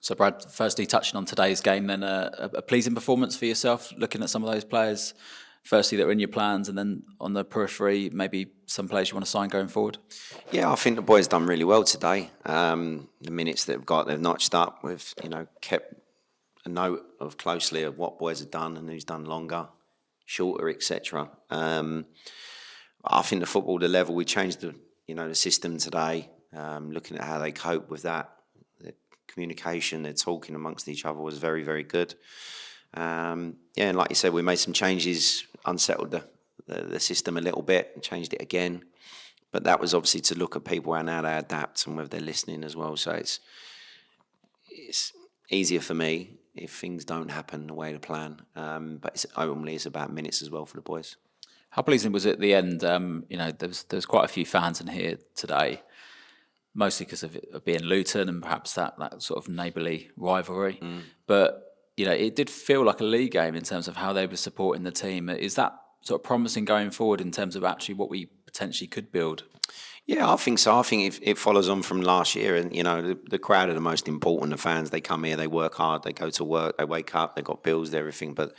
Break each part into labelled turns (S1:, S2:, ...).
S1: So Brad, firstly touching on today's game, then a pleasing performance for yourself, looking at some of those players, firstly that were in your plans, and then on the periphery, maybe some players you want to sign going forward?
S2: Yeah, I think the boys done really well today. The minutes they've got, they've notched up. We've, kept a note of closely of what boys have done and who's done longer, shorter, etc. I think the level, we changed the system today, looking at how they cope with that. The communication, their talking amongst each other was very, very good. And like you said, we made some changes, unsettled the system a little bit, and changed it again. But that was obviously to look at people and how they adapt and whether they're listening as well. So it's easier for me if things don't happen the way to plan. But ultimately it's about minutes as well for the boys.
S1: How pleasing was it at the end? There was quite a few fans in here today, mostly because of it being Luton and perhaps that sort of neighbourly rivalry. But it did feel like a league game in terms of how they were supporting the team. Is that sort of promising going forward in terms of actually what we potentially could build?
S2: Yeah, I think so. I think it follows on from last year. And, the crowd are the most important. The fans, they come here, they work hard, they go to work, they wake up, they've got bills, everything. But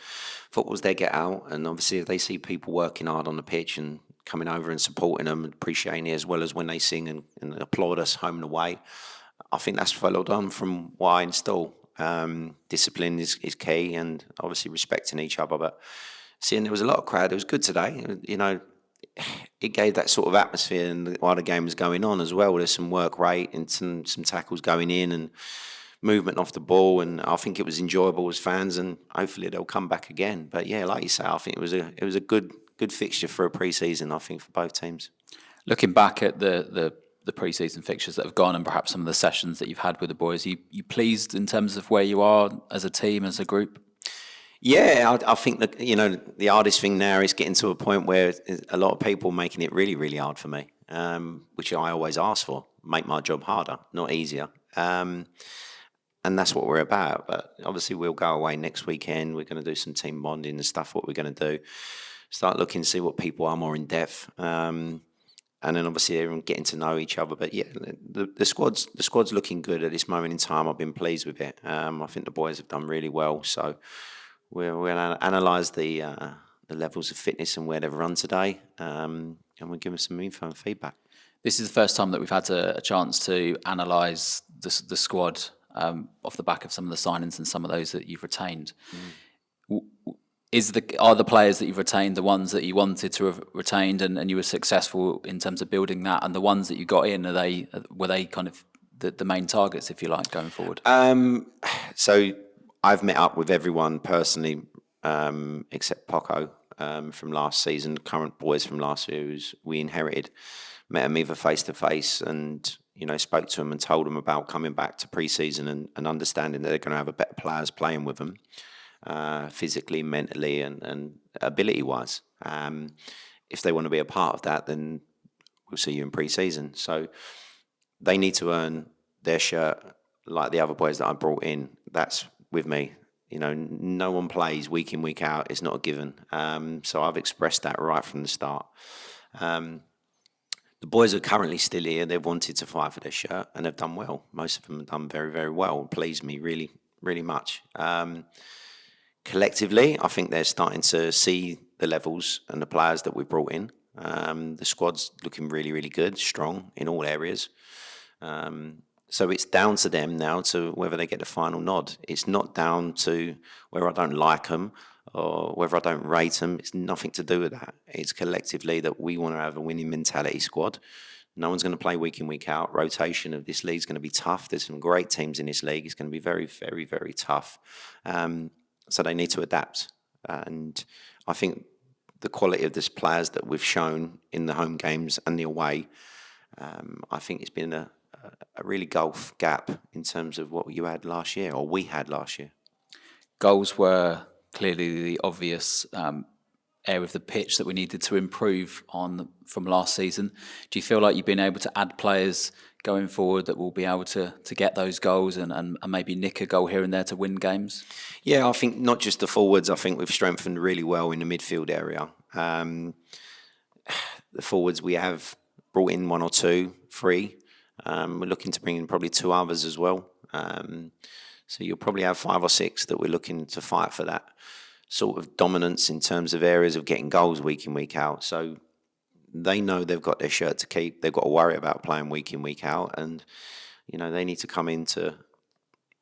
S2: football's their get out. And obviously, if they see people working hard on the pitch and coming over and supporting them and appreciating it, as well as when they sing and applaud us home and away, I think that's followed on from what I install. Discipline is key, and obviously respecting each other. But seeing there was a lot of crowd, it was good today. It gave that sort of atmosphere, and while the game was going on as well, there's some work rate and some tackles going in and movement off the ball, and I think it was enjoyable as fans, and hopefully they'll come back again. But yeah, like you say, I think it was a good fixture for a pre-season, I think, for both teams.
S1: Looking back at the pre-season fixtures that have gone and perhaps some of the sessions that you've had with the boys, you pleased in terms of where you are as a team, as a group?
S2: Yeah, I think that the hardest thing now is getting to a point where a lot of people making it really, really hard for me, which I always ask for, make my job harder, not easier. And that's what we're about. But obviously we'll go away next weekend. We're going to do some team bonding and stuff, what we're going to do. Start looking, see what people are more in depth. And then obviously everyone getting to know each other. But yeah, the squad's looking good at this moment in time. I've been pleased with it. I think the boys have done really well. So we'll analyse the levels of fitness and where they've run today, and we'll give them some info and feedback.
S1: This is the first time that we've had a chance to analyse the squad off the back of some of the signings and some of those that you've retained. Are the players that you've retained the ones that you wanted to have retained and you were successful in terms of building that, and the ones that you got in, were they kind of the main targets, if you like, going forward?
S2: So I've met up with everyone personally, except Poco from last season, current boys from last year, who's we inherited. Met them either face to face and spoke to them and told them about coming back to pre-season and understanding that they're going to have a better players playing with them, physically, mentally, and ability-wise. If they want to be a part of that, then we'll see you in pre-season. So they need to earn their shirt like the other boys that I brought in. That's with me. No one plays week in, week out. It's not a given. So I've expressed that right from the start. The boys are currently still here. They've wanted to fight for their shirt, and they've done well. Most of them have done very, very well. It pleased me really, really much. Collectively, I think they're starting to see the levels and the players that we brought in. The squad's looking really, really good, strong in all areas. So it's down to them now to whether they get the final nod. It's not down to whether I don't like them or whether I don't rate them. It's nothing to do with that. It's collectively that we want to have a winning mentality squad. No one's going to play week in, week out. Rotation of this league is going to be tough. There's some great teams in this league. It's going to be very, very, very tough. So they need to adapt. And I think the quality of these players that we've shown in the home games and the away, I think it's been a really gulf gap in terms of what you had last year, or we had last year.
S1: Goals were clearly the obvious area of the pitch that we needed to improve on from last season. Do you feel like you've been able to add players going forward that will be able to get those goals and maybe nick a goal here and there to win games?
S2: Yeah, I think not just the forwards. I think we've strengthened really well in the midfield area. The forwards, we have brought in 1 or 2, 3. We're looking to bring in probably 2 others as well. So you'll probably have 5 or 6 that we're looking to fight for that sort of dominance in terms of areas of getting goals week in, week out. So they know they've got their shirt to keep. They've got to worry about playing week in, week out. And, they need to come in to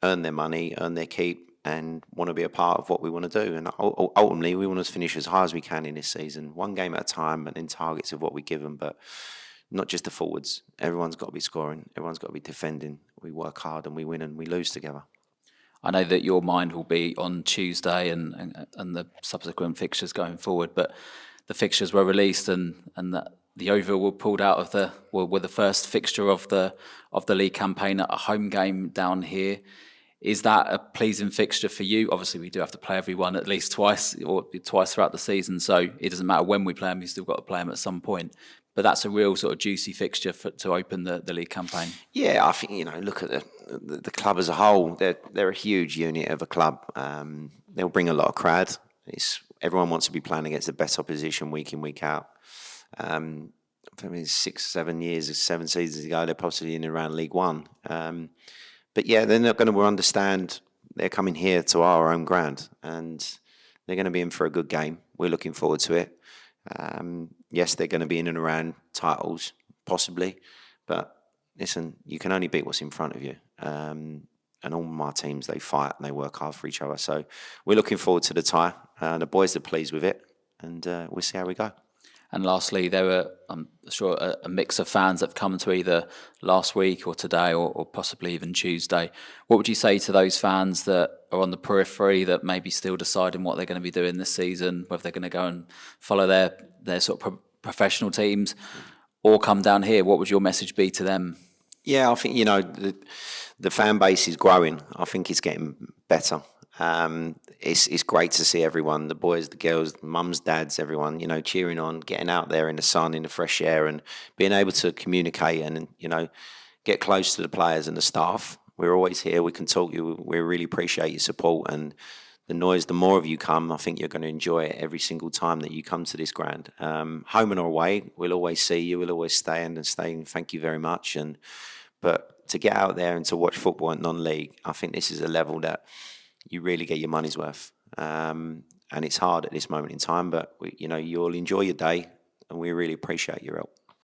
S2: earn their money, earn their keep, and want to be a part of what we want to do. And ultimately, we want to finish as high as we can in this season, one game at a time, and in targets of what we give them. But not just the forwards. Everyone's got to be scoring. Everyone's got to be defending. We work hard and we win and we lose together.
S1: I know that your mind will be on Tuesday and the subsequent fixtures going forward, but the fixtures were released and the Oval were pulled out of were the first fixture of the league campaign at a home game down here. Is that a pleasing fixture for you? Obviously, we do have to play everyone at least twice throughout the season, so it doesn't matter when we play them, we've still got to play them at some point. But that's a real sort of juicy fixture to open the league campaign.
S2: Yeah, I think, look at the club as a whole. They're a huge unit of a club. They'll bring a lot of crowd. Everyone wants to be playing against the best opposition week in, week out. I mean, 6, 7 years, 7 seasons ago, they're possibly in and around League One. But yeah, they're not going to understand they're coming here to our own ground and they're going to be in for a good game. We're looking forward to it. Yes, they're going to be in and around titles, possibly. But listen, you can only beat what's in front of you. And all my teams, they fight and they work hard for each other. So we're looking forward to the tie. The boys are pleased with it. And we'll see how we go.
S1: And lastly, there were, I'm sure, a mix of fans that have come to either last week or today or possibly even Tuesday. What would you say to those fans that are on the periphery that may be still deciding what they're going to be doing this season, whether they're going to go and follow their sort of professional teams or come down here? What would your message be to them?
S2: Yeah, I think, the fan base is growing. I think it's getting better. It's great to see everyone, the boys, the girls, mums, dads, everyone, cheering on, getting out there in the sun, in the fresh air and being able to communicate and, get close to the players and the staff. We're always here. We can talk to you. We really appreciate your support and the more of you come, I think you're going to enjoy it every single time that you come to this ground. Home and away, we'll always see you. We'll always stay and thank you very much. But to get out there and to watch football at non-league, I think this is a level that you really get your money's worth. And it's hard at this moment in time, but you'll enjoy your day and we really appreciate your help.